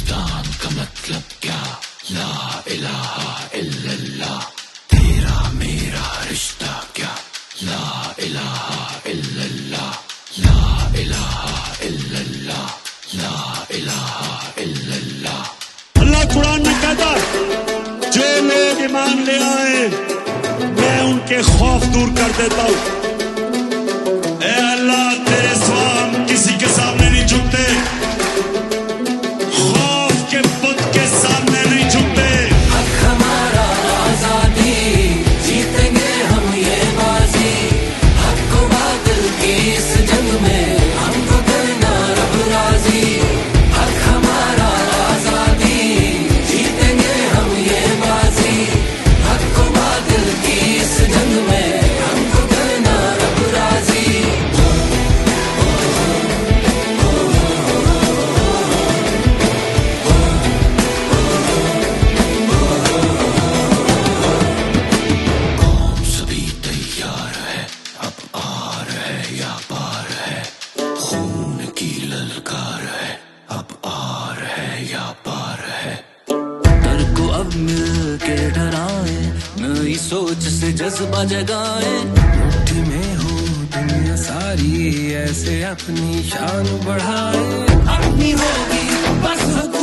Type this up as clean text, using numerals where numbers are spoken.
हिंदुस्तान का मतलब क्या, ला इलाहा इल्लल्लाह, तेरा मेरा रिश्ता क्या, ला इलाहा इल्लल्लाह, ला इलाहा इल्लल्लाह, ला इलाहा इल्लल्लाह। अल्लाह कुरान में कहता, जो लोग ईमान ले आए मैं उनके खौफ दूर कर देता हूं। ए अल्लाह, तेरे सिवा हम किसी के सामने नहीं झुकते, खौफ के बुत के सामने नहीं झुकते। हक हमारा आजादी, जीतेंगे हम ये बाजी, हक को बातिल की इस जंग में हमको करना रब राजी। हक हमारा आजादी, जीतेंगे हम ये बाजी, हक को बातिल की इस जंग में हमको करना रब राजी। कौम सभी तैयार है, अब आर है या पार है, खून की ललकार है, अब आर है या पार है। डर को अब मिल के डराए, नई सोच से जज्बा जगाए, मुट्ठी में हो दुनिया सारी, ऐसे अपनी शान बढ़ाए। अपनी होगी बस हुकूमत